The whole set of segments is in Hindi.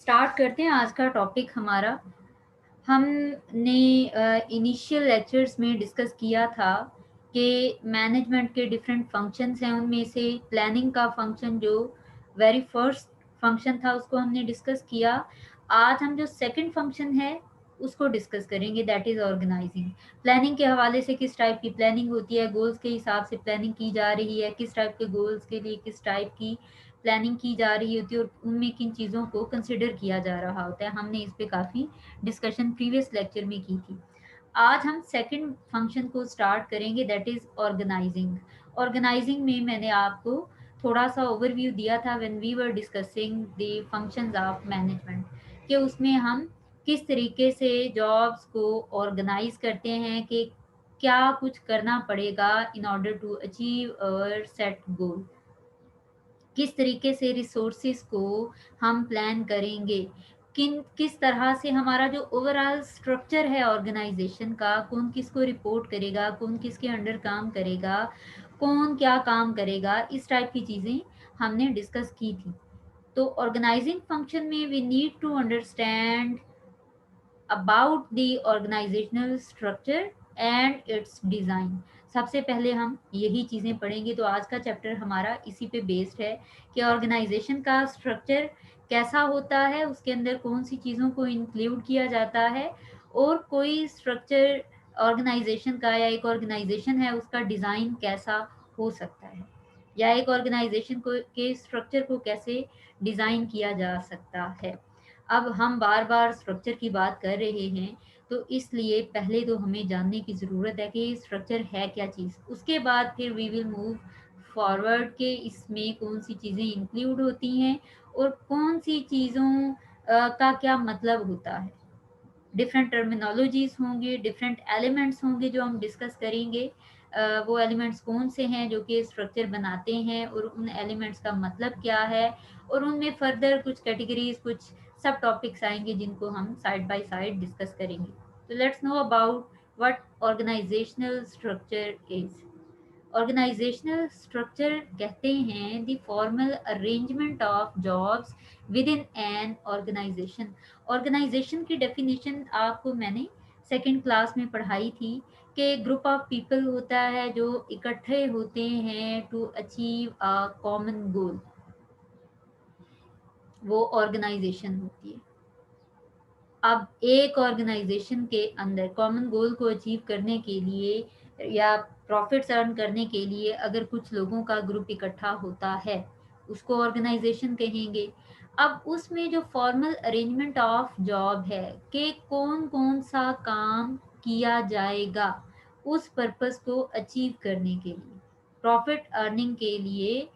स्टार्ट करते हैं आज का टॉपिक हमारा। हमने इनिशियल लेक्चर्स में डिस्कस किया था कि मैनेजमेंट के डिफरेंट फंक्शंस हैं, उनमें से प्लानिंग का फंक्शन जो वेरी फर्स्ट फंक्शन था उसको हमने डिस्कस किया। आज हम जो सेकंड फंक्शन है उसको डिस्कस करेंगे, दैट इज़ ऑर्गेनाइजिंग। प्लानिंग के हवाले से किस टाइप की प्लानिंग होती है, गोल्स के हिसाब से प्लानिंग की जा रही है, किस टाइप के गोल्स के लिए किस टाइप की प्लानिंग की जा रही होती है और उनमें किन चीज़ों को कंसिडर किया जा रहा होता है। हमने इस पे काफ़ी डिस्कशन प्रीवियस लेक्चर में की थी। आज हम सेकंड फंक्शन को स्टार्ट करेंगे, दैट इज ऑर्गेनाइजिंग। ऑर्गेनाइजिंग में मैंने आपको थोड़ा सा ओवरव्यू दिया था when we were discussing the functions of management, कि उसमें हम किस तरीके से जॉब्स को ऑर्गेनाइज करते हैं कि क्या कुछ करना पड़ेगा in order to achieve our set goal, किस तरीके से रिसोर्सेज को हम प्लान करेंगे, किस तरह से हमारा जो ओवरऑल स्ट्रक्चर है ऑर्गेनाइजेशन का, कौन किसको रिपोर्ट करेगा, कौन किसके अंडर काम करेगा, कौन क्या काम करेगा, इस टाइप की चीज़ें हमने डिस्कस की थी। तो ऑर्गेनाइजिंग फंक्शन में we need to understand about the organisational structure and its design. सबसे पहले हम यही चीज़ें पढ़ेंगे, तो आज का चैप्टर हमारा इसी पे बेस्ड है कि ऑर्गेनाइजेशन का स्ट्रक्चर कैसा होता है, उसके अंदर कौन सी चीज़ों को इंक्लूड किया जाता है, और कोई स्ट्रक्चर ऑर्गेनाइजेशन का या एक ऑर्गेनाइजेशन है उसका डिज़ाइन कैसा हो सकता है, या एक ऑर्गेनाइजेशन को के स्ट्रक्चर को कैसे डिज़ाइन किया जा सकता है। अब हम बार बार स्ट्रक्चर की बात कर रहे हैं, तो इसलिए पहले तो हमें जानने की ज़रूरत है कि स्ट्रक्चर है क्या चीज़। उसके बाद फिर वी विल मूव फॉरवर्ड के इसमें कौन सी चीज़ें इंक्लूड होती हैं और कौन सी चीज़ों का क्या मतलब होता है। डिफरेंट टर्मिनोलॉजीज होंगे, डिफरेंट एलिमेंट्स होंगे जो हम डिस्कस करेंगे। वो एलिमेंट्स कौन से हैं जो कि स्ट्रक्चर बनाते हैं और उन एलिमेंट्स का मतलब क्या है, और उनमें फर्दर कुछ कैटेगरीज, कुछ सब टॉपिक्स आएंगे जिनको हम साइड बाय साइड डिस्कस करेंगे। तो let's know about what organisational structure is. Organisational structure कहते हैं the formal arrangement of jobs within an organisation. Organisation की डेफिनेशन आपको मैंने सेकेंड क्लास में पढ़ाई थी कि ग्रुप ऑफ पीपल होता है जो इकट्ठे होते हैं to achieve a common goal, वो ऑर्गेनाइजेशन होती है। अब एक ऑर्गेनाइजेशन के अंदर कॉमन गोल को अचीव करने के लिए या प्रॉफिट्स अर्न करने के लिए अगर कुछ लोगों का ग्रुप इकट्ठा होता है, उसको ऑर्गेनाइजेशन कहेंगे। अब उसमें जो फॉर्मल अरेंजमेंट ऑफ जॉब है कि कौन कौन सा काम किया जाएगा उस पर्पस को अचीव करने के लिए, प्रॉफिट अर्निंग के लिए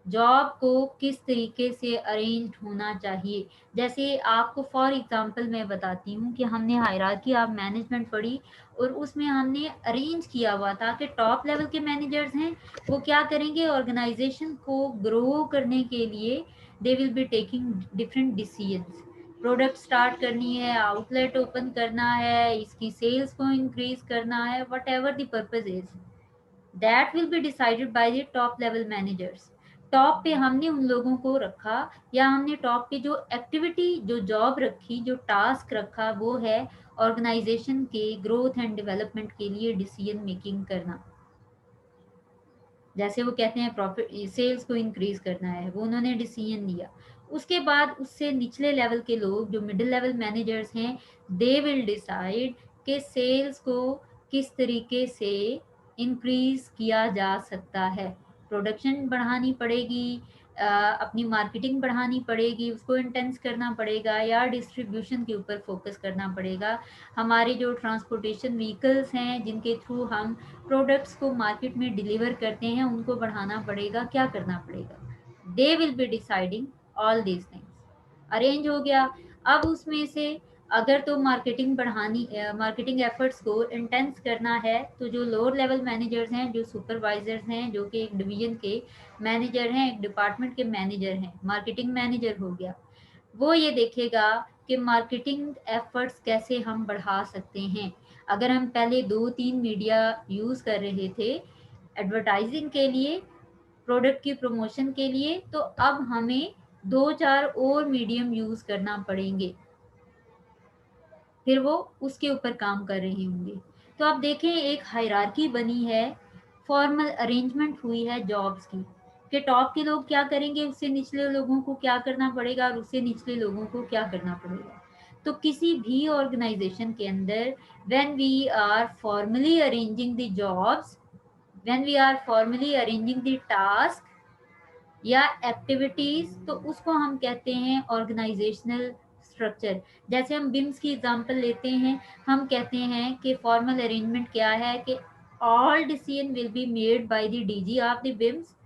जॉब को किस तरीके से अरेंज होना चाहिए। जैसे आपको फॉर एग्जांपल मैं बताती हूँ कि हमने हायरार्की ऑफ मैनेजमेंट पढ़ी और उसमें हमने अरेंज किया हुआ था कि टॉप लेवल के मैनेजर्स हैं, वो क्या करेंगे, ऑर्गेनाइजेशन को ग्रो करने के लिए दे will be taking different decisions. Product start करनी है, आउटलेट ओपन करना है, इसकी सेल्स को इंक्रीज करना है, what ever the purpose is, that will be decided by the top level managers. Top पे हमने उन लोगों को रखा, या हमने टॉप पे जो एक्टिविटी, जो जॉब रखी, जो टास्क रखा, वो है ऑर्गेनाइजेशन के ग्रोथ एंड डेवलपमेंट के लिए डिसीजन मेकिंग करना। जैसे वो कहते हैं प्रॉफिट, सेल्स को इंक्रीज करना है, वो उन्होंने डिसीजन लिया। उसके बाद उससे निचले लेवल के लोग जो मिडिल लेवल मैनेजर्स हैं, दे विल डिसाइड कि सेल्स को किस तरीके से इंक्रीज किया जा सकता है, प्रोडक्शन बढ़ानी पड़ेगी, अपनी मार्केटिंग बढ़ानी पड़ेगी, उसको इंटेंस करना पड़ेगा, या डिस्ट्रीब्यूशन के ऊपर फोकस करना पड़ेगा। हमारे जो ट्रांसपोर्टेशन व्हीकल्स हैं जिनके थ्रू हम प्रोडक्ट्स को मार्केट में डिलीवर करते हैं, उनको बढ़ाना पड़ेगा, क्या करना पड़ेगा, दे will B deciding all these things. Arrange हो गया। अब उसमें से अगर तो मार्केटिंग बढ़ानी, मार्केटिंग एफर्ट्स को इंटेंस करना है, तो जो लोअर लेवल मैनेजर्स हैं, जो सुपरवाइजर्स हैं, जो कि एक डिवीजन के मैनेजर हैं, एक डिपार्टमेंट के मैनेजर हैं, मार्केटिंग मैनेजर हो गया, वो ये देखेगा कि मार्केटिंग एफर्ट्स कैसे हम बढ़ा सकते हैं। अगर हम पहले 2-3 मीडिया यूज़ कर रहे थे एडवर्टाइजिंग के लिए, प्रोडक्ट की प्रमोशन के लिए, तो अब हमें 2-4 और मीडियम यूज़ करना पड़ेंगे, फिर वो उसके ऊपर काम कर रहे होंगे। तो आप देखें एक हायरार्की बनी है, फॉर्मल अरेंजमेंट हुई है जॉब्स की, कि टॉप के लोग क्या करेंगे, उससे निचले लोगों को क्या करना पड़ेगा और उससे निचले लोगों को क्या करना पड़ेगा। तो किसी भी ऑर्गेनाइजेशन के अंदर when we are formally arranging the jobs, when we are formally arranging the task या एक्टिविटीज, तो उसको हम कहते हैं ऑर्गेनाइजेशनल स्ट्रक्चर। जैसे हम बिम्स की एग्जांपल लेते हैं, हम कहते हैं कि फॉर्मल अरेंजमेंट क्या है कि all decision will be made by the DG of the beams.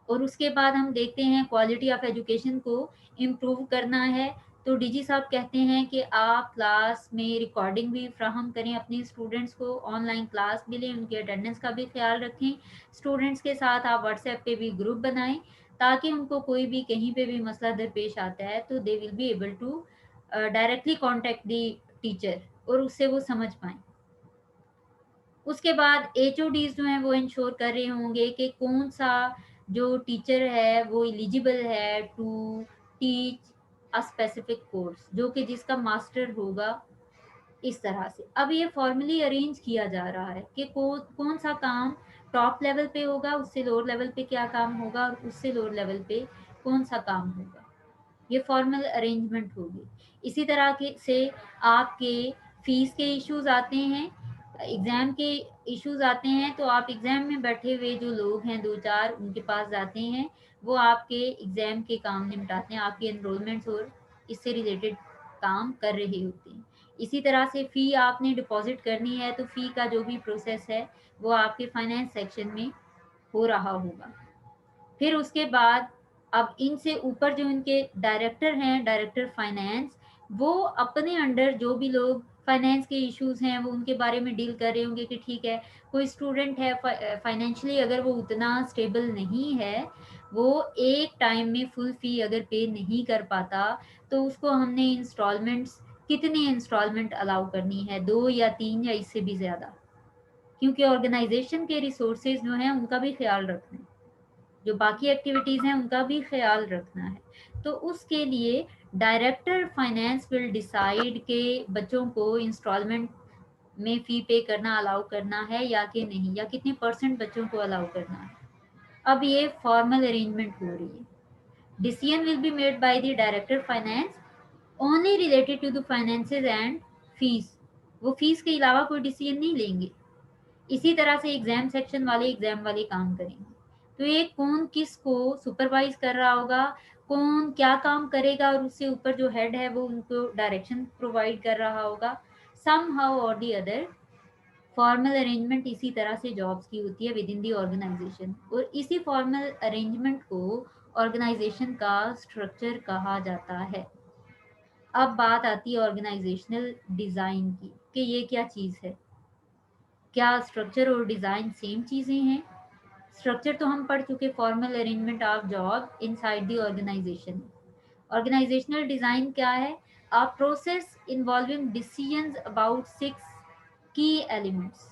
और उसके बाद हम देखते हैं क्वालिटी ऑफ एजुकेशन को इम्प्रूव करना है, तो डीजी साहब कहते हैं कि आप क्लास में रिकॉर्डिंग भी फ्राहम करें अपने स्टूडेंट्स को, ऑनलाइन क्लास भी लें, उनके अटेंडेंस का भी ख्याल रखें, स्टूडेंट्स के साथ आप व्हाट्सएप पे भी ग्रुप बनाएं, ताकि उनको कोई भी कहीं पे भी मसला दरपेश आता है तो they will be able to directly contact the teacher और उससे वो समझ पाएँ। उसके बाद एचओडीज जो हैं वो इंश्योर कर रहे होंगे कि कौन सा जो टीचर है वो एलिजिबल है to teach a specific course, जो कि जिसका मास्टर होगा। इस तरह से अब ये फॉर्मली अरेंज किया जा रहा है कि कौन सा काम टॉप लेवल पे होगा, उससे लोअर लेवल पे क्या काम होगा और उससे लोअर लेवल पे कौन सा काम होगा। ये फॉर्मल अरेंजमेंट होगी। इसी तरह के से आपके फीस के इश्यूज आते हैं, एग्ज़ाम के इश्यूज आते हैं, तो आप एग्ज़ाम में बैठे हुए जो लोग हैं 2-4 उनके पास जाते हैं, वो आपके एग्ज़ाम के काम निपटाते हैं, आपके एनरोलमेंट्स और इससे रिलेटेड काम कर रहे होते हैं। इसी तरह से फ़ी आपने डिपॉज़िट करनी है, तो फ़ी का जो भी प्रोसेस है वो आपके फाइनेंस सेक्शन में हो रहा होगा। फिर उसके बाद अब इनसे ऊपर जो इनके डायरेक्टर हैं, डायरेक्टर फाइनेंस, वो अपने अंडर जो भी लोग फाइनेंस के इश्यूज हैं वो उनके बारे में डील कर रहे होंगे कि ठीक है, कोई स्टूडेंट है फाइनेंशियली अगर वो उतना स्टेबल नहीं है, वो एक टाइम में फुल फी अगर पे नहीं कर पाता, तो उसको हमने इंस्टॉलमेंट्स, कितनी इंस्टॉलमेंट अलाउ करनी है, 2 या 3 या इससे भी ज़्यादा, क्योंकि ऑर्गेनाइजेशन के रिसोर्सेज जो हैं उनका भी ख्याल रखना है, जो बाकी एक्टिविटीज़ हैं उनका भी ख्याल रखना है। तो उसके लिए डायरेक्टर फाइनेंस विल डिसाइड के बच्चों को इंस्टॉलमेंट में फ़ी पे करना अलाउ करना है या कि नहीं, या कितने परसेंट बच्चों को अलाउ करना है। अब ये फॉर्मल अरेंजमेंट हो रही है। Decision will be made by the director finance only related to the finances and fees. वो फीस के अलावा कोई डिसीजन नहीं लेंगे। इसी तरह से एग्जाम वाले काम करेंगे। तो ये कौन किसको सुपरवाइज कर रहा होगा, कौन क्या काम करेगा, और उससे ऊपर जो हेड है वो उनको डायरेक्शन प्रोवाइड कर रहा होगा। सम हाउ और दी अदर फॉर्मल अरेंजमेंट इसी तरह से जॉब्स की होती है विद इन दी ऑर्गेनाइजेशन, और इसी फॉर्मल अरेंजमेंट को ऑर्गेनाइजेशन का स्ट्रक्चर कहा जाता है। अब बात आती है ऑर्गेनाइजेशनल डिज़ाइन की कि ये क्या चीज़ है। क्या स्ट्रक्चर और डिज़ाइन सेम चीज़ें हैं? स्ट्रक्चर तो हम पढ़ चुके, formal arrangement of job inside the organisation. Organisational design क्या है? A process involving decisions about 6 key elements.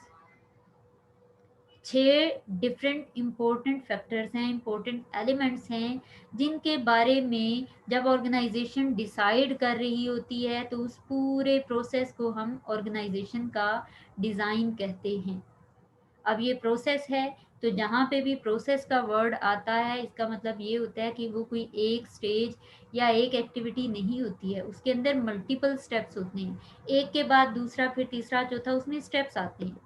6 different important factors हैं, इंपॉर्टेंट एलिमेंट्स हैं, जिनके बारे में जब ऑर्गेनाइजेशन डिसाइड कर रही होती है तो उस पूरे प्रोसेस को हम ऑर्गेनाइजेशन का डिज़ाइन कहते हैं। अब ये प्रोसेस है, तो जहाँ पे भी प्रोसेस का वर्ड आता है इसका मतलब ये होता है कि वो कोई एक स्टेज या एक एक्टिविटी नहीं होती है, उसके अंदर मल्टीपल स्टेप्स होते हैं, एक के बाद दूसरा फिर तीसरा चौथा, उसमें स्टेप्स आते हैं।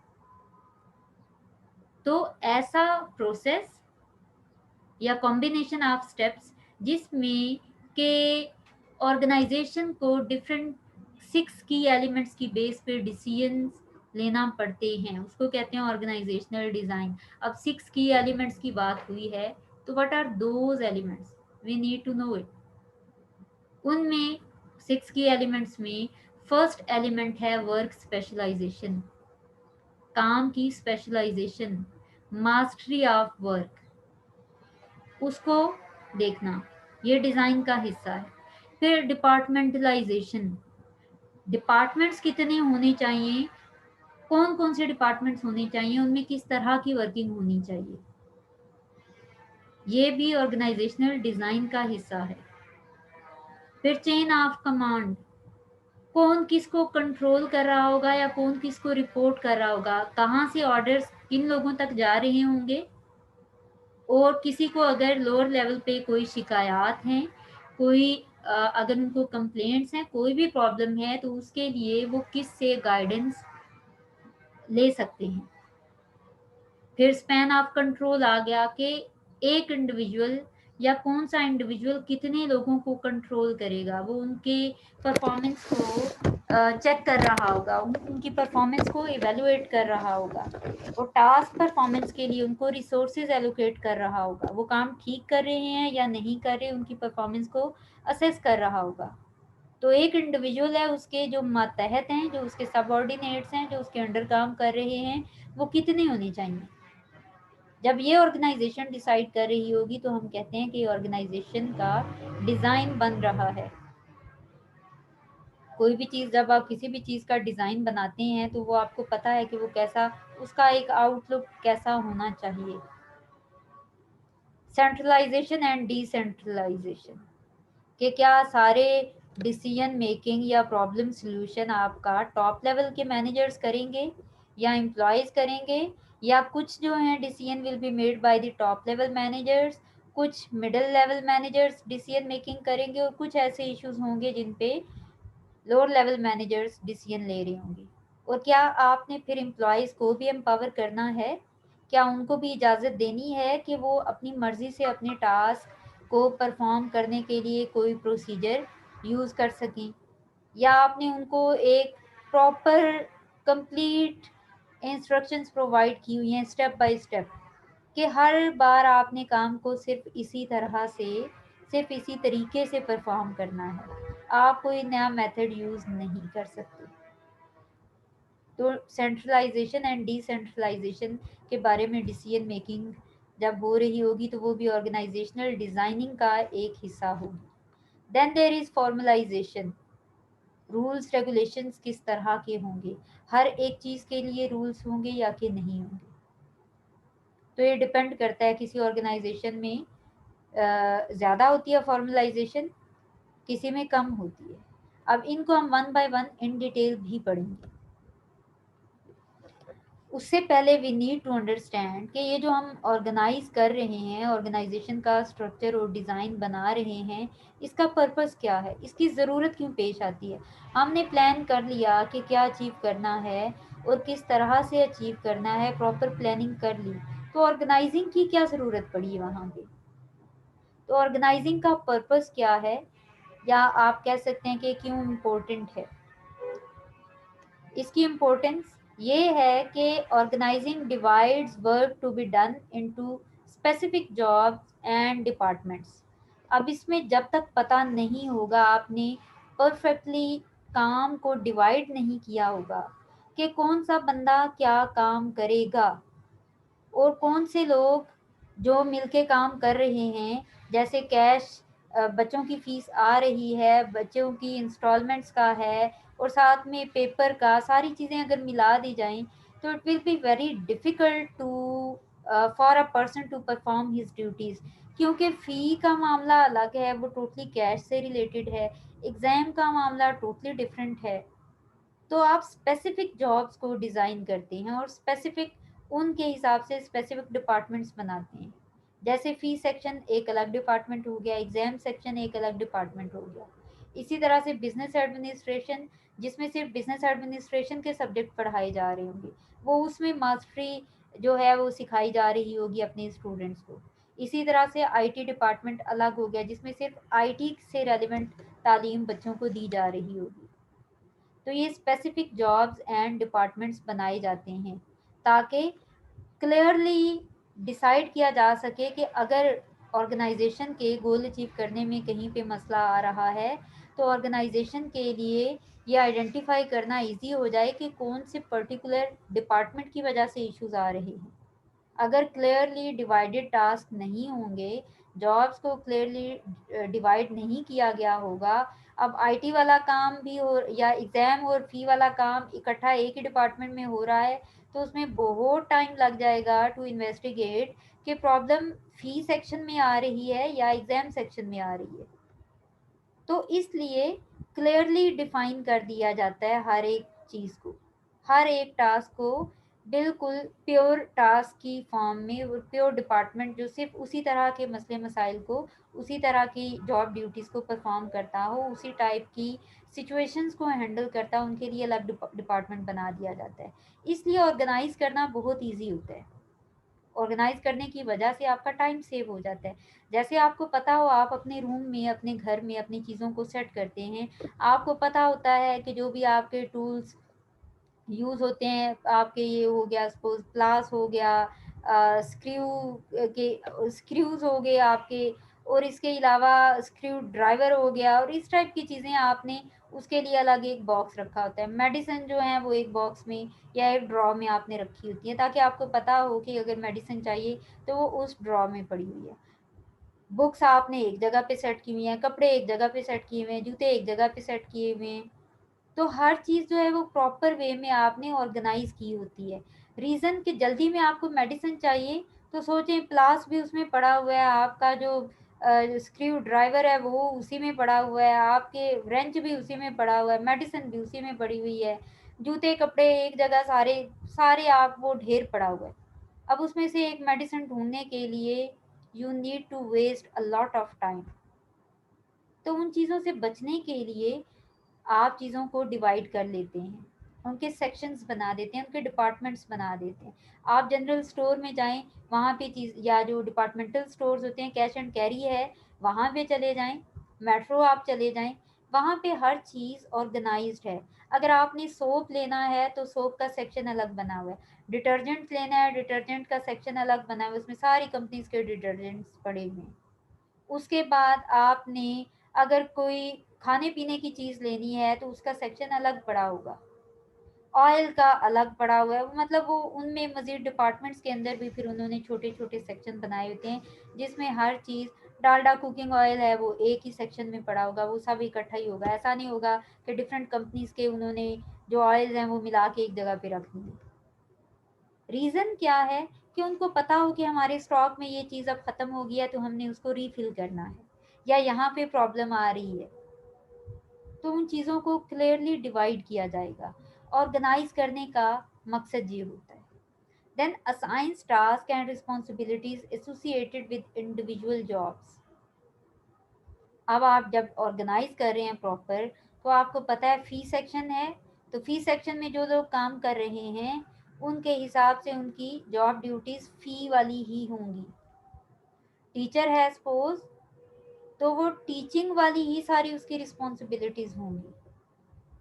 तो ऐसा प्रोसेस या कॉम्बिनेशन ऑफ स्टेप्स जिसमें के ऑर्गेनाइजेशन को डिफरेंट 6 की एलिमेंट्स की बेस पे डिसीजंस लेना पड़ते हैं, उसको कहते हैं ऑर्गेनाइजेशनल डिज़ाइन। अब 6 की एलिमेंट्स की बात हुई है, तो what are those elements, we need to know it. उनमें 6 की एलिमेंट्स में फर्स्ट एलिमेंट है वर्क स्पेशलाइजेशन, काम की स्पेशलाइजेशन, मास्टरी ऑफ वर्क, उसको देखना, ये डिज़ाइन का हिस्सा है। फिर डिपार्टमेंटलाइजेशन, डिपार्टमेंट्स कितने होने चाहिए, कौन कौन से डिपार्टमेंट्स होने चाहिए, उनमें किस तरह की वर्किंग होनी चाहिए, ये भी ऑर्गेनाइजेशनल डिज़ाइन का हिस्सा है। फिर चेन ऑफ कमांड, कौन किसको कंट्रोल कर रहा होगा या कौन किसको रिपोर्ट कर रहा होगा, कहाँ से ऑर्डर्स किन लोगों तक जा रहे होंगे, और किसी को अगर लोअर लेवल पे कोई शिकायत हैं, कोई अगर उनको कंप्लेंट्स हैं, कोई भी प्रॉब्लम है, तो उसके लिए वो किस से गाइडेंस ले सकते हैं। फिर स्पैन ऑफ कंट्रोल आ गया कि एक इंडिविजुअल या कौन सा इंडिविजुअल कितने लोगों को कंट्रोल करेगा, वो उनके परफॉर्मेंस को चेक कर रहा होगा, उनकी परफॉर्मेंस को इवेलुएट कर रहा होगा, और टास्क परफॉर्मेंस के लिए उनको रिसोर्सेज एलोकेट कर रहा होगा, वो काम ठीक कर रहे हैं या नहीं कर रहे, उनकी परफॉर्मेंस को असेस कर रहा होगा। तो एक इंडिविजुअल है, उसके जो मातहत हैं, जो उसके सबऑर्डिनेट्स हैं, जो उसके अंडर काम कर रहे हैं, वो कितने होने चाहिए। जब ये ऑर्गेनाइजेशन डिसाइड कर रही होगी तो हम कहते हैं कि ऑर्गेनाइजेशन का डिज़ाइन बन रहा है। कोई भी चीज़, जब आप किसी भी चीज़ का डिज़ाइन बनाते हैं तो वो आपको पता है कि वो कैसा, उसका एक आउटलुक कैसा होना चाहिए। सेंट्रलाइजेशन एंड डिसेंट्रलाइजेशन, कि क्या सारे डिसीजन मेकिंग या प्रॉब्लम सॉल्यूशन आपका टॉप लेवल के मैनेजर्स करेंगे या एम्प्लॉयज़ करेंगे, या कुछ जो हैं decision will be made by the top level managers, कुछ middle level managers decision making करेंगे, और कुछ ऐसे इश्यूज होंगे जिन पे लोअर लेवल मैनेजर्स डिसीजन ले रहे होंगे। और क्या आपने फिर एम्प्लॉयज़ को भी एम्पावर करना है, क्या उनको भी इजाज़त देनी है कि वो अपनी मर्ज़ी से अपने टास्क को परफॉर्म करने के लिए कोई प्रोसीजर यूज़ कर सकें, या आपने उनको एक प्रॉपर कंप्लीट इंस्ट्रक्शंस प्रोवाइड की हुई हैं स्टेप बाय स्टेप, कि हर बार आपने काम को सिर्फ इसी तरह से, सिर्फ इसी तरीके से परफॉर्म करना है, आप कोई नया मेथड यूज़ नहीं कर सकते। तो सेंट्रलाइजेशन एंड डिसेंट्रलाइजेशन के बारे में डिसीजन मेकिंग जब हो रही होगी तो वो भी ऑर्गेनाइजेशनल डिज़ाइनिंग का एक हिस्सा होगी। Then there is formalisation, rules regulations किस तरह के होंगे, हर एक चीज़ के लिए रूल्स होंगे या कि नहीं होंगे। तो ये डिपेंड करता है, किसी ऑर्गेनाइजेशन में ज़्यादा होती है फॉर्मलाइजेशन, किसी में कम होती है। अब इनको हम one by one in detail भी पढ़ेंगे। उससे पहले वी नीड टू अंडरस्टैंड कि ये जो हम ऑर्गेनाइज कर रहे हैं, ऑर्गेनाइजेशन का स्ट्रक्चर और डिज़ाइन बना रहे हैं, इसका पर्पस क्या है, इसकी ज़रूरत क्यों पेश आती है। हमने प्लान कर लिया कि क्या अचीव करना है और किस तरह से अचीव करना है, प्रॉपर प्लानिंग कर ली, तो ऑर्गेनाइजिंग की क्या ज़रूरत पड़ी वहाँ पे। तो ऑर्गेनाइजिंग का पर्पस क्या है, या आप कह सकते हैं कि क्यों इम्पोर्टेंट है। इसकी इम्पोर्टेंस ये है कि organising divides work to be done into specific jobs and departments. अब इसमें जब तक पता नहीं होगा, आपने परफेक्टली काम को डिवाइड नहीं किया होगा कि कौन सा बंदा क्या काम करेगा, और कौन से लोग जो मिलके काम कर रहे हैं, जैसे कैश, बच्चों की फीस आ रही है, बच्चों की इंस्टॉलमेंट्स का है, और साथ में पेपर का, सारी चीज़ें अगर मिला दी जाएं तो it will be very difficult to for a person to perform his duties, क्योंकि फ़ी का मामला अलग है, वो टोटली कैश से रिलेटेड है, एग्ज़ाम का मामला टोटली डिफरेंट है। तो आप स्पेसिफिक जॉब्स को डिज़ाइन करते हैं और स्पेसिफिक उनके हिसाब से स्पेसिफिक डिपार्टमेंट्स बनाते हैं। जैसे फ़ी सेक्शन एक अलग डिपार्टमेंट हो गया, एग्ज़ाम सेक्शन एक अलग डिपार्टमेंट हो गया। इसी तरह से बिजनेस एडमिनिस्ट्रेशन, जिसमें सिर्फ बिजनेस एडमिनिस्ट्रेशन के सब्जेक्ट पढ़ाए जा रहे होंगे, वो उसमें मास्टरी जो है वो सिखाई जा रही होगी अपने स्टूडेंट्स को। इसी तरह से आईटी डिपार्टमेंट अलग हो गया, जिसमें सिर्फ आईटी से रेलिवेंट तालीम बच्चों को दी जा रही होगी। तो ये स्पेसिफिक जॉब्स एंड डिपार्टमेंट्स बनाए जाते हैं ताकि क्लियरली डिसाइड किया जा सके कि अगर ऑर्गेनाइजेशन के गोल अचीव करने में कहीं पे मसला आ रहा है, तो ऑर्गेनाइजेशन के लिए ये आइडेंटिफाई करना इजी हो जाए कि कौन से पर्टिकुलर डिपार्टमेंट की वजह से इश्यूज आ रहे हैं। अगर क्लियरली डिवाइडेड टास्क नहीं होंगे, जॉब्स को क्लियरली डिवाइड नहीं किया गया होगा, अब आईटी वाला काम भी हो या एग्ज़ाम और फ़ी वाला काम इकट्ठा एक ही डिपार्टमेंट में हो रहा है, तो उसमें बहुत टाइम लग जाएगा टू इन्वेस्टिगेट कि प्रॉब्लम फ़ी सेक्शन में आ रही है या एग्ज़ाम सेक्शन में आ रही है। तो इसलिए क्लियरली डिफाइन कर दिया जाता है हर एक चीज़ को, हर एक टास्क को बिल्कुल प्योर टास्क की फॉर्म में, और प्योर डिपार्टमेंट जो सिर्फ उसी तरह के मसले मसाइल को, उसी तरह की जॉब ड्यूटीज़ को परफॉर्म करता हो, उसी टाइप की सिचुएशंस को हैंडल करता हो, उनके लिए अलग डिपार्टमेंट बना दिया जाता है। इसलिए ऑर्गेनाइज करना बहुत ईजी होता है। ऑर्गेनाइज करने की वजह से आपका टाइम सेव हो जाता है। जैसे आपको पता हो, आप अपने रूम में, अपने घर में अपनी चीज़ों को सेट करते हैं, आपको पता होता है कि जो भी आपके टूल्स यूज़ होते हैं, आपके ये हो गया सपोज प्लास हो गया, स्क्रूज हो गए आपके, और इसके अलावा स्क्रू ड्राइवर हो गया, और इस टाइप की चीज़ें आपने उसके लिए अलग एक बॉक्स रखा होता है। मेडिसिन जो है वो एक बॉक्स में या एक ड्रॉ में आपने रखी होती है, ताकि आपको पता हो कि अगर मेडिसिन चाहिए तो वो उस ड्रॉ में पड़ी हुई है। बुक्स आपने एक जगह पे सेट की हुई हैं, कपड़े एक जगह पे सेट किए हुए हैं, जूते एक जगह पे सेट किए हुए हैं। तो हर चीज़ जो है वो प्रॉपर वे में आपने ऑर्गेनाइज की होती है। रीज़न कि जल्दी में आपको मेडिसिन चाहिए, तो सोचें प्लास भी उसमें पड़ा हुआ है, आपका जो स्क्रू ड्राइवर है वो उसी में पड़ा हुआ है, आपके रेंच भी उसी में पड़ा हुआ है, मेडिसिन भी उसी में पड़ी हुई है, जूते कपड़े एक जगह, सारे सारे आप वो ढेर पड़ा हुआ है। अब उसमें से एक मेडिसिन ढूंढने के लिए you need to waste a lot of time. तो उन चीज़ों से बचने के लिए आप चीज़ों को डिवाइड कर लेते हैं, उनके सेक्शंस बना देते हैं, उनके डिपार्टमेंट्स बना देते हैं। आप जनरल स्टोर में जाएं, वहाँ पे चीज़, या जो डिपार्टमेंटल स्टोर्स होते हैं, कैश एंड कैरी है, वहाँ पे चले जाएं, मेट्रो आप चले जाएं, वहाँ पे हर चीज़ ऑर्गेनाइज्ड है। अगर आपने सोप लेना है तो सोप का सेक्शन अलग बना हुआ है, डिटर्जेंट लेना है डिटर्जेंट का सेक्शन अलग बना हुआ है, उसमें सारी कंपनीज के डिटर्जेंट्स पड़े हुए हैं। उसके बाद आपने अगर कोई खाने पीने की चीज़ लेनी है तो उसका सेक्शन अलग पड़ा होगा, ऑयल का अलग पड़ा हुआ है, मतलब वो उनमें मज़ीद डिपार्टमेंट्स के अंदर भी फिर उन्होंने छोटे छोटे सेक्शन बनाए होते हैं, जिसमें हर चीज़, डालडा कुकिंग ऑयल है वो एक ही सेक्शन में पड़ा होगा, वो सब इकट्ठा ही होगा। ऐसा नहीं होगा कि डिफरेंट कंपनीज के उन्होंने जो ऑयल्स हैं वो मिला के एक जगह पे रख दिए। रीज़न क्या है कि उनको पता हो कि हमारे स्टॉक में ये चीज़ अब ख़त्म हो गई है, तो हमने उसको रीफ़िल करना है, या यहाँ पे प्रॉब्लम आ रही है, तो उन चीज़ों को क्लियरली डिवाइड किया जाएगा। ऑर्गेनाइज करने का मकसद ये होता है। Then assigns task and responsibilities associated with individual jobs. अब आप जब ऑर्गेनाइज कर रहे हैं प्रॉपर, तो आपको पता है फी सेक्शन है, तो फी सेक्शन में जो लोग काम कर रहे हैं उनके हिसाब से उनकी जॉब ड्यूटीज फी वाली ही होंगी। टीचर है सपोज, तो वो टीचिंग वाली ही सारी उसकी रिस्पॉन्सिबिलिटीज होंगी।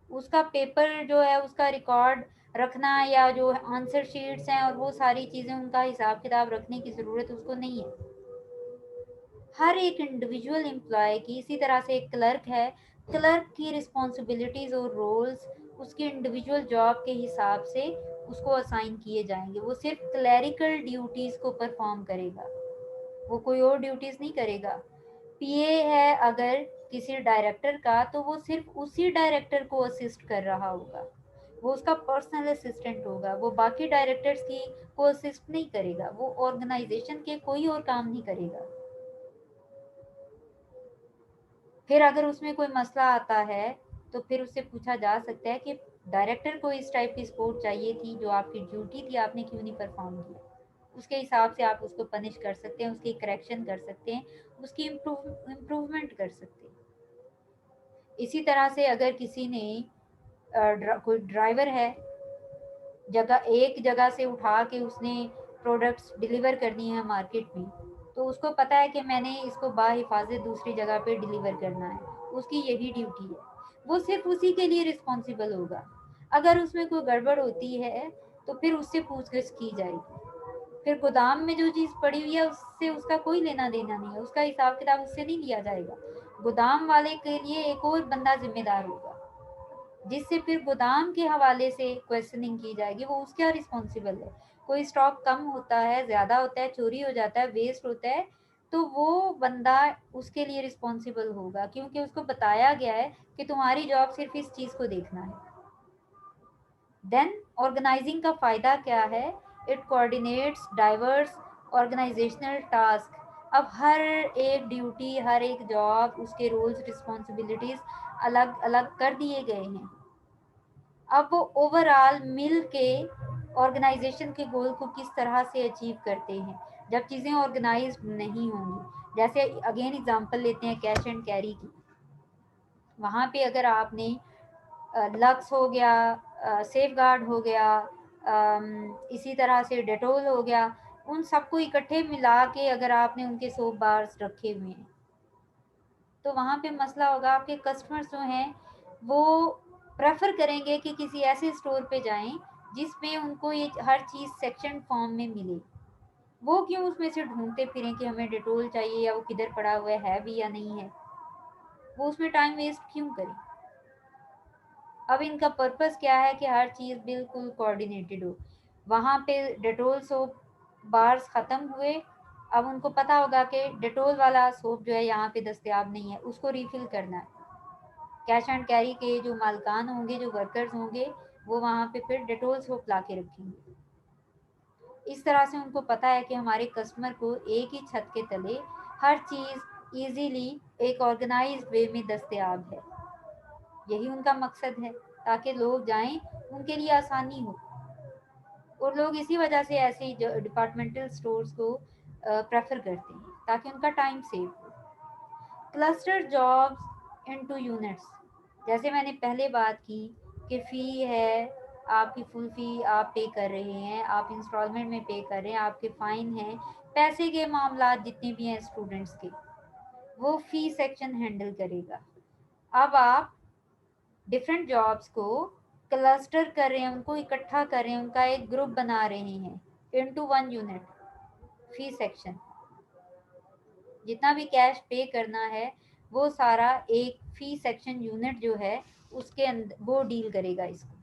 उसका पेपर जो है, उसका रिकॉर्ड रखना, या जो आंसर शीट्स हैं और वो सारी चीज़ें, उनका हिसाब किताब रखने की ज़रूरत उसको नहीं है। हर एक इंडिविजुअल एम्प्लॉय की, इसी तरह से एक क्लर्क है, क्लर्क की रिस्पॉन्सिबिलिटीज़ और रोल्स उसकी इंडिविजुअल जॉब के हिसाब से उसको असाइन किए जाएंगे। वो सिर्फ क्लैरिकल ड्यूटीज़ को परफॉर्म करेगा, वो कोई और ड्यूटीज़ नहीं करेगा। पीए है अगर किसी डायरेक्टर का, तो वो सिर्फ उसी डायरेक्टर को असिस्ट कर रहा होगा, वो उसका पर्सनल असिस्टेंट होगा, वो बाकी डायरेक्टर्स की को असिस्ट नहीं करेगा, वो ऑर्गेनाइजेशन के कोई और काम नहीं करेगा। फिर अगर उसमें कोई मसला आता है, तो फिर उससे पूछा जा सकता है कि डायरेक्टर को इस टाइप की सपोर्ट चाहिए थी, जो आपकी ड्यूटी थी आपने क्यों नहीं परफॉर्म किया। उसके हिसाब से आप उसको पनिश कर सकते हैं, उसकी करेक्शन कर सकते हैं, उसकी इम्प्रूवमेंट कर सकते हैं। इसी तरह से अगर किसी ने कोई ड्राइवर है, जगह एक जगह से उठा के उसने प्रोडक्ट्स डिलीवर करनी है मार्केट में, तो उसको पता है कि मैंने इसको बाहिफाजत दूसरी जगह पे डिलीवर करना है, उसकी यही ड्यूटी है, वो सिर्फ उसी के लिए रिस्पॉन्सिबल होगा। अगर उसमें कोई गड़बड़ होती है तो फिर उससे पूछगछ की जाएगी। फिर गोदाम में जो चीज़ पड़ी हुई है उससे उसका कोई लेना देना नहीं है, उसका हिसाब किताब उससे नहीं लिया जाएगा। गोदाम वाले के लिए एक और बंदा जिम्मेदार होगा, जिससे फिर गोदाम के हवाले से क्वेश्चनिंग की जाएगी, वो उसका रिस्पॉन्सिबल है। कोई स्टॉक कम होता है, ज़्यादा होता है, चोरी हो जाता है, वेस्ट होता है, तो वो बंदा उसके लिए रिस्पॉन्सिबल होगा, क्योंकि उसको बताया गया है कि तुम्हारी जॉब सिर्फ इस चीज़ को देखना है। देन ऑर्गेनाइजिंग का फ़ायदा क्या है? It coordinates diverse organisational task अब हर एक ड्यूटी, हर एक जॉब, उसके रोल्स रिस्पॉन्सिबिलिटीज अलग अलग कर दिए गए हैं। अब वो ओवरऑल मिल के ऑर्गेनाइजेशन के गोल को किस तरह से अचीव करते हैं जब चीज़ें ऑर्गेनाइज नहीं होंगी। जैसे अगेन एग्जांपल लेते हैं कैश एंड कैरी की। वहाँ पे अगर आपने लक्स हो गया, सेफ गार्ड हो गया, इसी तरह से डेटोल हो गया, उन सबको इकट्ठे मिला के अगर आपने उनके सोप बार्स रखे हुए हैं तो वहाँ पे मसला होगा। आपके कस्टमर्स जो हैं वो प्रेफर करेंगे कि किसी ऐसे स्टोर पे जाएं जिसमें उनको ये हर चीज़ सेक्शन फॉर्म में मिले। वो क्यों उसमें से ढूंढते फिरें कि हमें डेटोल चाहिए या वो किधर पड़ा हुआ है भी या नहीं है। वो उसमें टाइम वेस्ट क्यों करें। अब इनका पर्पस क्या है कि हर चीज़ बिल्कुल कोऑर्डिनेटेड हो। वहाँ पे डेटोल सोप बार्स ख़त्म हुए, अब उनको पता होगा कि डेटोल वाला सोप जो है यहाँ पे दस्तयाब नहीं है, उसको रिफ़िल करना है। कैश एंड कैरी के जो मालकान होंगे, जो वर्कर्स होंगे, वो वहाँ पे फिर डेटोल सोप ला के रखेंगे। इस तरह से उनको पता है कि हमारे कस्टमर को एक ही छत के तले हर चीज़ ईजीली एक ऑर्गेनाइज्ड वे में दस्तयाब है। यही उनका मकसद है, ताकि लोग जाएं, उनके लिए आसानी हो। और लोग इसी वजह से ऐसे डिपार्टमेंटल स्टोर्स को प्रेफर करते हैं ताकि उनका टाइम सेव हो। क्लस्टर जॉब्स इनटू यूनिट्स, जैसे मैंने पहले बात की कि फ़ी है, आपकी फुल फ़ी आप पे कर रहे हैं, आप इंस्टॉलमेंट में पे कर रहे हैं, आपके फ़ाइन हैं, पैसे के मामला जितने भी हैं स्टूडेंट्स के, वो फ़ी सेक्शन हैंडल करेगा। अब आप डिफरेंट जॉब्स को क्लस्टर कर रहे हैं, उनको इकट्ठा कर रहे हैं, उनका एक ग्रुप बना रहे हैं इनटू वन यूनिट फी सेक्शन। जितना भी कैश पे करना है वो सारा एक फी सेक्शन यूनिट जो है उसके अंदर वो डील करेगा इसको।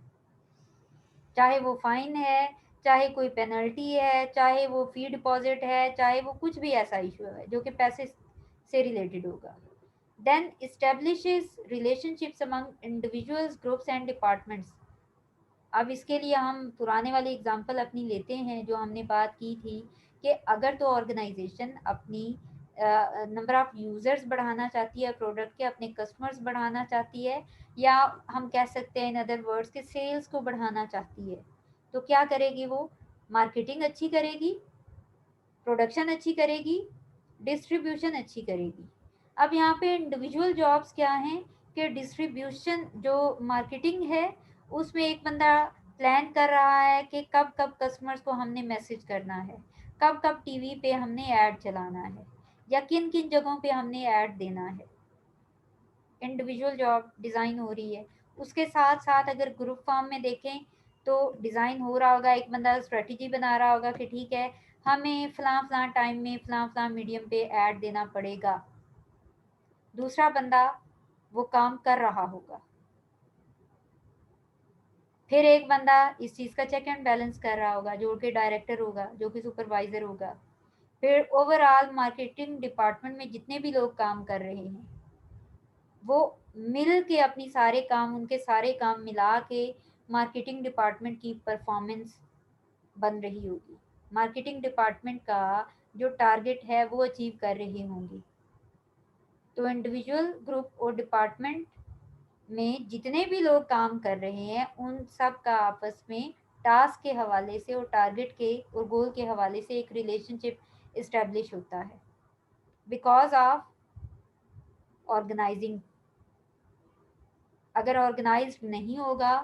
चाहे वो फाइन है, चाहे कोई पेनल्टी है, चाहे वो फी डिपॉजिट है, चाहे वो कुछ भी ऐसा इशू है जो कि पैसे से रिलेटेड होगा। Then establishes relationships among individuals, groups and departments. अब इसके लिए हम पुराने वाली एग्जांपल अपनी लेते हैं जो हमने बात की थी कि अगर तो ऑर्गेनाइजेशन अपनी नंबर ऑफ यूज़र्स बढ़ाना चाहती है प्रोडक्ट के, अपने कस्टमर्स बढ़ाना चाहती है, या हम कह सकते हैं इन अदर वर्ड्स के सेल्स को बढ़ाना चाहती है, तो क्या करेगी वो? मार्केटिंग अच्छी करेगी, प्रोडक्शन अच्छी करेगी, डिस्ट्रीब्यूशन अच्छी करेगी। अब यहाँ पे इंडिविजुअल जॉब्स क्या हैं कि डिस्ट्रीब्यूशन जो मार्केटिंग है उसमें एक बंदा प्लान कर रहा है कि कब कब कस्टमर्स को हमने मैसेज करना है, कब कब टीवी पे हमने ऐड चलाना है, या किन किन जगहों पे हमने ऐड देना है। इंडिविजुअल जॉब डिज़ाइन हो रही है। उसके साथ साथ अगर ग्रुप फॉर्म में देखें तो डिज़ाइन हो रहा होगा, एक बंदा स्ट्रेटजी बना रहा होगा कि ठीक है हमें फ़लाँ फ़लाँ टाइम में फ़लाँ फ़लाँ मीडियम पे ऐड देना पड़ेगा। दूसरा बंदा वो काम कर रहा होगा, फिर एक बंदा इस चीज़ का चेक एंड बैलेंस कर रहा होगा जो कि डायरेक्टर होगा, जो कि सुपरवाइज़र होगा। फिर ओवरऑल मार्केटिंग डिपार्टमेंट में जितने भी लोग काम कर रहे हैं वो मिल के अपनी सारे काम, उनके सारे काम मिला के मार्केटिंग डिपार्टमेंट की परफॉर्मेंस बन रही होगी। मार्केटिंग डिपार्टमेंट का जो टारगेट है वो अचीव कर रहे होंगे। तो इंडिविजुअल, ग्रुप और डिपार्टमेंट में जितने भी लोग काम कर रहे हैं उन सब का आपस में टास्क के हवाले से और टारगेट के और गोल के हवाले से एक रिलेशनशिप इस्टेब्लिश होता है बिकॉज ऑफ ऑर्गेनाइजिंग। अगर ऑर्गेनाइज्ड नहीं होगा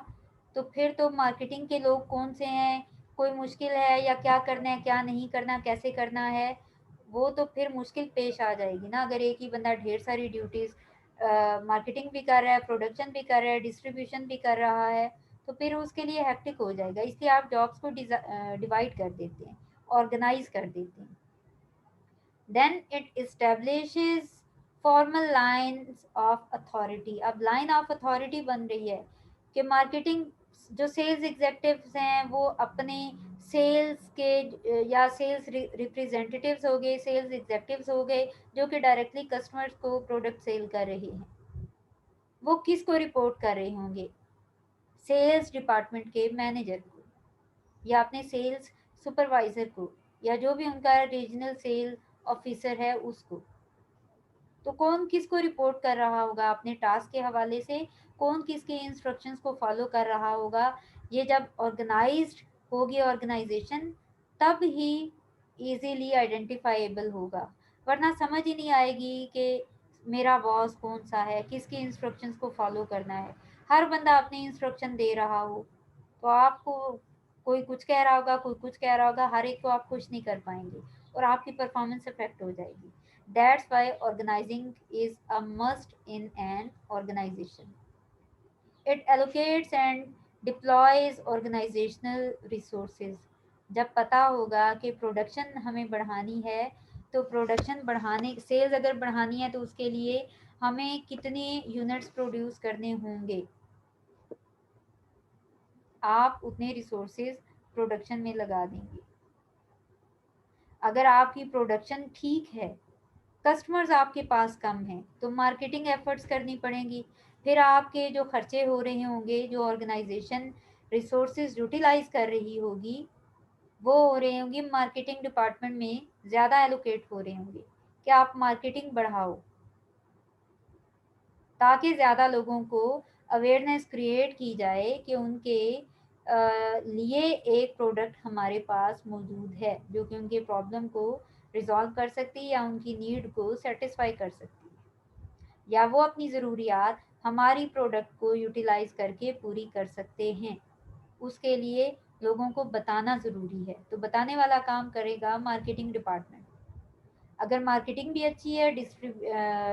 तो फिर तो मार्केटिंग के लोग कौन से हैं, कोई मुश्किल है या क्या करना है, क्या नहीं करना, कैसे करना है, वो तो फिर मुश्किल पेश आ जाएगी ना। अगर एक ही बंदा ढेर सारी ड्यूटीज़ मार्केटिंग भी कर रहा है, प्रोडक्शन भी कर रहा है, डिस्ट्रीब्यूशन भी कर रहा है, तो फिर उसके लिए हैक्टिक हो जाएगा। इसलिए आप जॉब्स को डिवाइड कर देते हैं, ऑर्गेनाइज कर देते हैं। Then it establishes formal lines of authority. अब लाइन ऑफ अथॉरिटी बन रही है कि मार्केटिंग जो सेल्स एग्जेक्टिव्स हैं वो अपने सेल्स के या सेल्स रिप्रेजेंटेटिव्स हो गए, सेल्स एग्जेक्टिव्स हो गए जो कि डायरेक्टली कस्टमर्स को प्रोडक्ट सेल कर रहे हैं, वो किस को रिपोर्ट कर रहे होंगे? सेल्स डिपार्टमेंट के मैनेजर को, या अपने सेल्स सुपरवाइज़र को, या जो भी उनका रीजनल सेल ऑफिसर है उसको। तो कौन किसको रिपोर्ट कर रहा होगा अपने टास्क के हवाले से, कौन किसके इंस्ट्रक्शंस को फॉलो कर रहा होगा, ये जब ऑर्गेनाइज्ड होगी ऑर्गेनाइजेशन तब ही इजीली आइडेंटिफाइबल होगा। वरना समझ ही नहीं आएगी कि मेरा बॉस कौन सा है, किसके इंस्ट्रक्शंस को फॉलो करना है। हर बंदा अपने इंस्ट्रक्शन दे रहा हो तो आपको कोई कुछ कह रहा होगा, कोई कुछ कह रहा होगा, हर एक को आप खुश नहीं कर पाएंगे और आपकी परफॉर्मेंस अफेक्ट हो जाएगी। That's why organizing is a must in an organization. It allocates and deploys organizational resources. जब पता होगा कि प्रोडक्शन हमें बढ़ानी है तो प्रोडक्शन बढ़ाने, सेल्स अगर बढ़ानी है तो उसके लिए हमें कितने यूनिट्स प्रोड्यूस करने होंगे, आप उतने रिसोर्सेज प्रोडक्शन में लगा देंगे। अगर आपकी प्रोडक्शन ठीक है, कस्टमर्स आपके पास कम हैं, तो मार्केटिंग एफर्ट्स करनी पड़ेंगी। फिर आपके जो खर्चे हो रहे होंगे, जो ऑर्गेनाइजेशन रिसोर्सेज यूटिलाइज कर रही होगी, वो हो रहे होंगे मार्केटिंग डिपार्टमेंट में ज़्यादा एलोकेट हो रहे होंगे कि आप मार्केटिंग बढ़ाओ ताकि ज़्यादा लोगों को अवेयरनेस क्रिएट की जाए कि उनके लिए एक प्रोडक्ट हमारे पास मौजूद है जो कि उनके प्रॉब्लम को रिजॉल्व कर सकती है या उनकी नीड को सेटिस्फाई कर सकती है, या वो अपनी ज़रूरियात हमारी प्रोडक्ट को यूटिलाइज करके पूरी कर सकते हैं। उसके लिए लोगों को बताना ज़रूरी है, तो बताने वाला काम करेगा मार्केटिंग डिपार्टमेंट। अगर मार्केटिंग भी अच्छी है,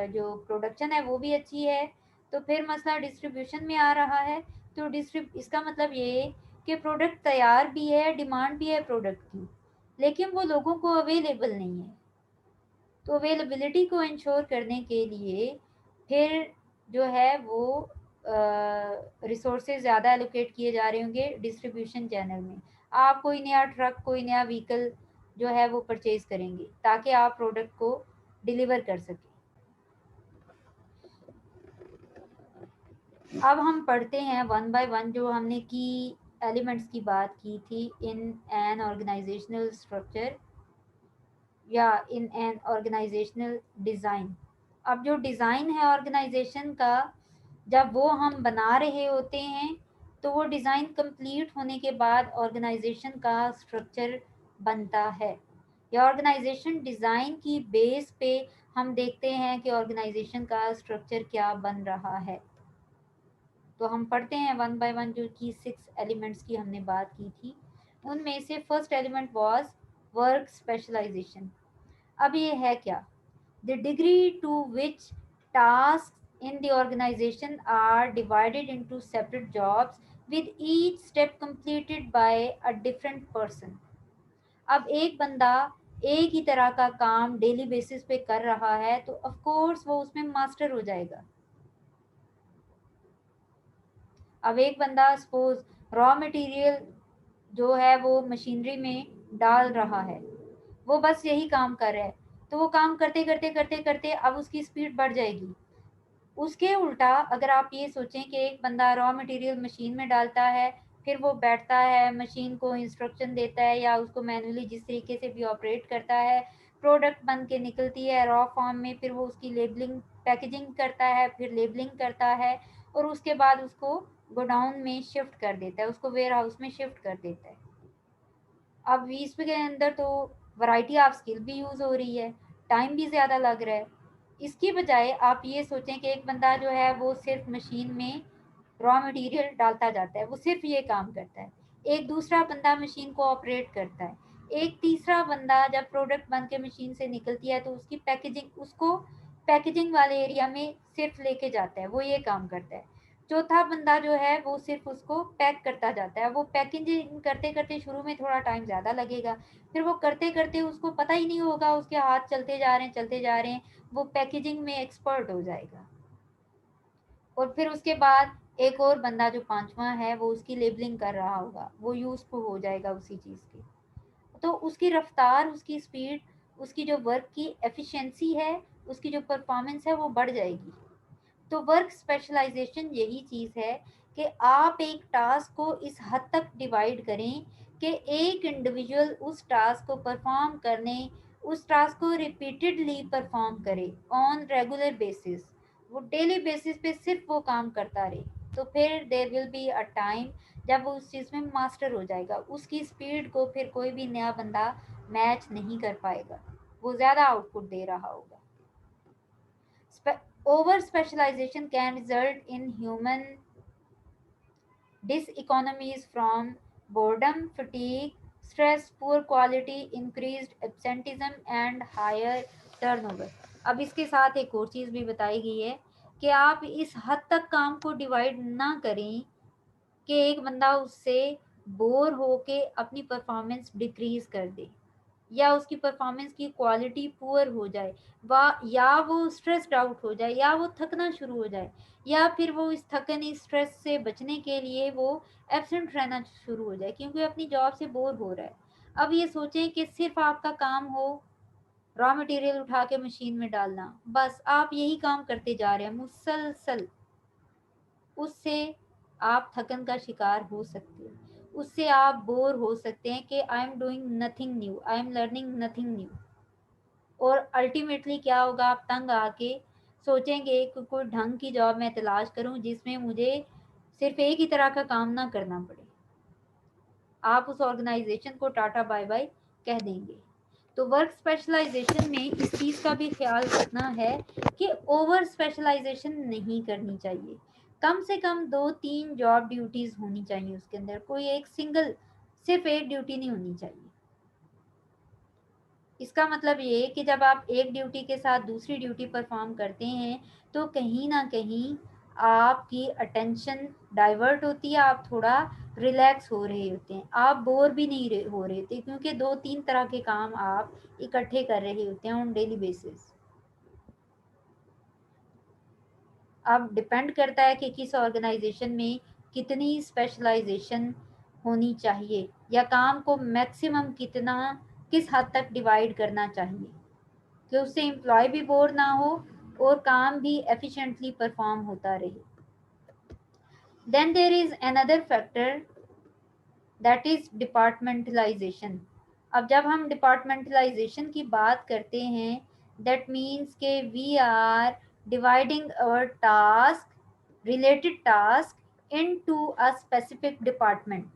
जो प्रोडक्शन है वो भी अच्छी है, तो फिर मसला डिस्ट्रीब्यूशन में आ रहा है। तो इसका मतलब ये कि प्रोडक्ट तैयार भी है, डिमांड भी है प्रोडक्ट की, लेकिन वो लोगों को अवेलेबल नहीं है। तो अवेलेबिलिटी को इंश्योर करने के लिए फिर जो है वो रिसोर्सेज ज़्यादा एलोकेट किए जा रहे होंगे डिस्ट्रीब्यूशन चैनल में। आप कोई नया ट्रक, कोई नया व्हीकल जो है वो परचेज करेंगे ताकि आप प्रोडक्ट को डिलीवर कर सकें। अब हम पढ़ते हैं वन बाय वन, जो हमने की एलिमेंट्स की बात की थी इन एन ऑर्गेनाइजेशनल स्ट्रक्चर या इन एन ऑर्गेनाइजेशनल डिज़ाइन। अब जो डिज़ाइन है ऑर्गेनाइजेशन का, जब वो हम बना रहे होते हैं तो वो डिज़ाइन कंप्लीट होने के बाद ऑर्गेनाइजेशन का स्ट्रक्चर बनता है, या ऑर्गेनाइजेशन डिज़ाइन की बेस पे हम देखते हैं कि ऑर्गेनाइजेशन का स्ट्रक्चर क्या बन रहा है। तो हम पढ़ते हैं वन बाय वन, जो कि 6 एलिमेंट्स की हमने बात की थी। उनमें से first element was work specialization. अब ये है क्या? The degree to which tasks in the organization are divided into separate jobs with each step completed by a different person. अब एक बंदा एक ही तरह का काम डेली बेसिस पे कर रहा है तो ऑफ कोर्स वो उसमें मास्टर हो जाएगा। अब एक बंदा सपोज रॉ मटेरियल जो है वो मशीनरी में डाल रहा है, वो बस यही काम कर रहा है, तो वो काम करते करते करते करते अब उसकी स्पीड बढ़ जाएगी। उसके उल्टा अगर आप ये सोचें कि एक बंदा रॉ मटेरियल मशीन में डालता है, फिर वो बैठता है, मशीन को इंस्ट्रक्शन देता है या उसको मैनुअली जिस तरीके से भी ऑपरेट करता है, प्रोडक्ट बन के निकलती है रॉ फॉर्म में, फिर वो उसकी लेबलिंग पैकेजिंग करता है, फिर लेबलिंग करता है और उसके बाद उसको गोडाउन में शिफ्ट कर देता है, उसको वेयर हाउस में शिफ्ट कर देता है। अब इसके अंदर तो वैरायटी ऑफ स्किल भी यूज़ हो रही है, टाइम भी ज़्यादा लग रहा है। इसकी बजाय आप ये सोचें कि एक बंदा जो है वो सिर्फ मशीन में रॉ मटेरियल डालता जाता है, वो सिर्फ ये काम करता है। एक दूसरा बंदा मशीन को ऑपरेट करता है। एक तीसरा बंदा जब प्रोडक्ट बन के मशीन से निकलती है तो उसकी पैकेजिंग, उसको पैकेजिंग वाले एरिया में सिर्फ लेके जाता है, वो ये काम करता है। चौथा बंदा जो है वो सिर्फ उसको पैक करता जाता है। वो पैकेजिंग करते करते शुरू में थोड़ा टाइम ज़्यादा लगेगा, फिर वो करते करते उसको पता ही नहीं होगा, उसके हाथ चलते जा रहे हैं चलते जा रहे हैं, वो पैकेजिंग में एक्सपर्ट हो जाएगा। और फिर उसके बाद एक और बंदा जो पांचवा है वो उसकी लेबलिंग कर रहा होगा, वो यूजफुल हो जाएगा उसी चीज़ की। तो उसकी रफ्तार, उसकी स्पीड, उसकी जो वर्क की एफिशिएंसी है, उसकी जो परफॉर्मेंस है वो बढ़ जाएगी। तो वर्क स्पेशलाइजेशन यही चीज़ है कि आप एक टास्क को इस हद तक डिवाइड करें कि एक इंडिविजुअल उस टास्क को परफॉर्म करने उस टास्क को रिपीटेडली परफॉर्म करे ऑन रेगुलर बेसिस, वो डेली बेसिस पे सिर्फ वो काम करता रहे, तो फिर there will be a time जब वो उस चीज़ में मास्टर हो जाएगा। उसकी स्पीड को फिर कोई भी नया बंदा मैच नहीं कर पाएगा, वो ज़्यादा आउटपुट दे रहा होगा। Over specialization can result in human diseconomies from boredom, fatigue, stress, poor quality, increased absenteeism and higher turnover। अब इसके साथ एक और चीज़ भी बताई गई है कि आप इस हद तक काम को डिवाइड ना करें कि एक बंदा उससे बोर होके अपनी परफॉर्मेंस डिक्रीज कर दे या उसकी परफॉर्मेंस की क्वालिटी पुअर हो जाए, या वो स्ट्रेस्ड आउट हो जाए, या वो थकना शुरू हो जाए, या फिर वो इस थकन इस स्ट्रेस से बचने के लिए वो एब्सेंट रहना शुरू हो जाए क्योंकि अपनी जॉब से बोर हो रहा है। अब ये सोचें कि सिर्फ आपका काम हो रॉ मटेरियल उठा के मशीन में डालना, बस आप यही काम करते जा रहे हैं मुसलसल, उससे आप थकन का शिकार हो सकते हैं, उससे आप बोर हो सकते हैं कि I am doing nothing new, I am learning nothing new. और अल्टीमेटली क्या होगा, आप तंग आके सोचेंगे कि कोई ढंग की जॉब मैं तलाश करूं जिसमें मुझे सिर्फ एक ही तरह का काम ना करना पड़े। आप उस ऑर्गेनाइजेशन को टाटा बाय बाय कह देंगे। तो वर्क स्पेशलाइजेशन में इस चीज़ का भी ख्याल रखना है कि ओवर स्पेशलाइजेशन नहीं करनी चाहिए। कम से कम 2-3 जॉब ड्यूटीज़ होनी चाहिए उसके अंदर, कोई एक सिंगल सिर्फ एक ड्यूटी नहीं होनी चाहिए। इसका मतलब ये कि जब आप एक ड्यूटी के साथ दूसरी ड्यूटी परफॉर्म करते हैं तो कहीं ना कहीं आपकी अटेंशन डाइवर्ट होती है, आप थोड़ा रिलैक्स हो रहे होते हैं, आप बोर भी नहीं हो रहे थे क्योंकि 2-3 तरह के काम आप इकट्ठे कर रहे होते हैं ऑन डेली बेसिस। अब डिपेंड करता है कि किस ऑर्गेनाइजेशन में कितनी स्पेशलाइजेशन होनी चाहिए या काम को मैक्सिमम कितना किस हद तक डिवाइड करना चाहिए कि उससे एम्प्लॉय भी बोर ना हो और काम भी एफिशिएंटली परफॉर्म होता रहे। Then there is another factor that is departmentalization. अब जब हम डिपार्टमेंटलाइजेशन की बात करते हैं, दैट मीन्स के we are dividing our task related task into a specific department.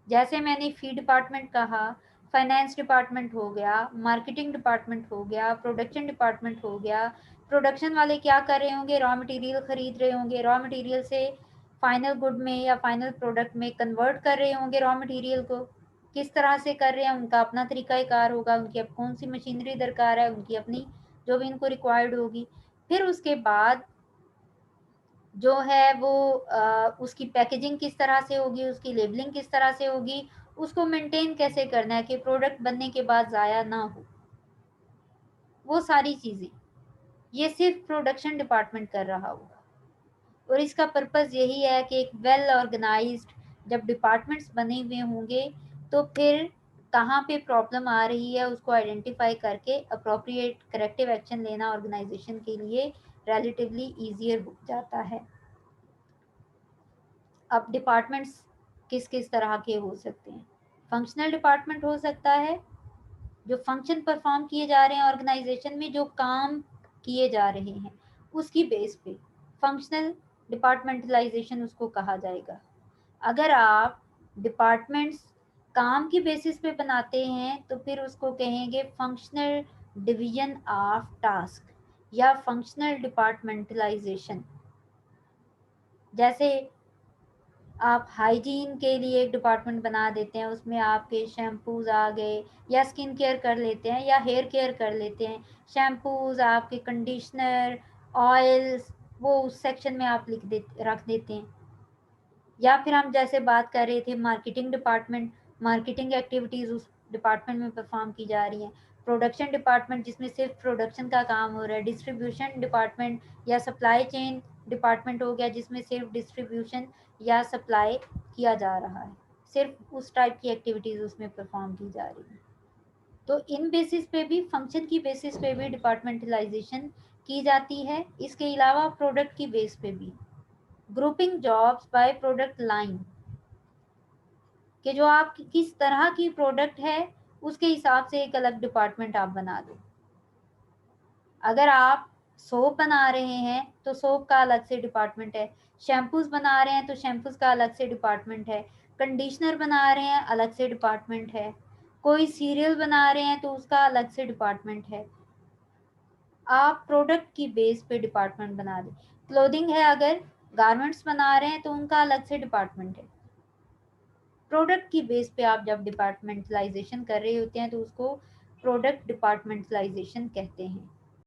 जैसे मैंने फी डिपार्टमेंट कहा, फाइनेंस डिपार्टमेंट हो गया, मार्केटिंग डिपार्टमेंट हो गया, प्रोडक्शन डिपार्टमेंट हो गया। प्रोडक्शन वाले क्या कर रहे होंगे, रॉ मटेरियल खरीद रहे होंगे, रॉ मटेरियल से फाइनल गुड में या फाइनल प्रोडक्ट में कन्वर्ट कर रहे होंगे रॉ मटेरियल को। किस तरह से कर रहे हैं, उनका अपना तरीकाकार होगा, उनकी अब कौन सी मशीनरी दरकार है, उनकी अपनी जो भी इनको रिक्वायर्ड होगी। फिर उसके बाद जो है वो उसकी पैकेजिंग किस तरह से होगी, उसकी लेबलिंग किस तरह से होगी, उसको मेंटेन कैसे करना है कि प्रोडक्ट बनने के बाद ज़ाया ना हो, वो सारी चीज़ें ये सिर्फ प्रोडक्शन डिपार्टमेंट कर रहा होगा। और इसका पर्पस यही है कि एक वेल ऑर्गेनाइज्ड जब डिपार्टमेंट्स बने हुए होंगे तो फिर कहाँ पे प्रॉब्लम आ रही है उसको आइडेंटिफाई करके अप्रोप्रिएट करेक्टिव एक्शन लेना ऑर्गेनाइजेशन के लिए रिलेटिवली ईजियर हो जाता है। अब डिपार्टमेंट्स किस किस तरह के हो सकते हैं। फंक्शनल डिपार्टमेंट हो सकता है, जो फंक्शन परफॉर्म किए जा रहे हैं ऑर्गेनाइजेशन में, जो काम किए जा रहे हैं उसकी बेस पे फंक्शनल डिपार्टमेंटलाइजेशन उसको कहा जाएगा। अगर आप डिपार्टमेंट्स काम की बेसिस पे बनाते हैं तो फिर उसको कहेंगे फंक्शनल डिवीजन ऑफ टास्क या फंक्शनल डिपार्टमेंटलाइजेशन। जैसे आप हाइजीन के लिए एक डिपार्टमेंट बना देते हैं, उसमें आपके शैम्पूज आ गए, या स्किन केयर कर लेते हैं या हेयर केयर कर लेते हैं, शैम्पूज आपके कंडीशनर ऑयल्स वो उस सेक्शन में आप रख देते हैं। या फिर हम जैसे बात कर रहे थे मार्केटिंग डिपार्टमेंट, मार्केटिंग एक्टिविटीज़ उस डिपार्टमेंट में परफॉर्म की जा रही हैं। प्रोडक्शन डिपार्टमेंट जिसमें सिर्फ प्रोडक्शन का काम हो रहा है। डिस्ट्रीब्यूशन डिपार्टमेंट या सप्लाई चेन डिपार्टमेंट हो गया जिसमें सिर्फ डिस्ट्रीब्यूशन या सप्लाई किया जा रहा है, सिर्फ उस टाइप की एक्टिविटीज़ उसमें परफॉर्म की जा रही हैं। तो इन बेसिस पे भी फंक्शन की बेसिस पे भी डिपार्टमेंटलाइजेशन की जाती है। इसके अलावा प्रोडक्ट की बेस पे भी grouping jobs by product line, कि जो आपकी किस तरह की प्रोडक्ट है उसके हिसाब से एक अलग डिपार्टमेंट आप बना दो। अगर आप सोप बना रहे हैं तो सोप का अलग से डिपार्टमेंट है, शैम्पूज बना रहे हैं तो शैम्पूज का अलग से डिपार्टमेंट है, कंडीशनर बना रहे हैं अलग से डिपार्टमेंट है, कोई सीरियल बना रहे हैं तो उसका अलग से डिपार्टमेंट है। आप प्रोडक्ट की बेस पे डिपार्टमेंट बना दें। क्लोथिंग है, अगर गारमेंट्स बना रहे हैं तो उनका अलग से डिपार्टमेंट है। प्रोडक्ट की बेस पे आप जब डिपार्टमेंटलाइजेशन कर रहे होते हैं तो उसको प्रोडक्ट डिपार्टमेंटलाइजेशन कहते हैं।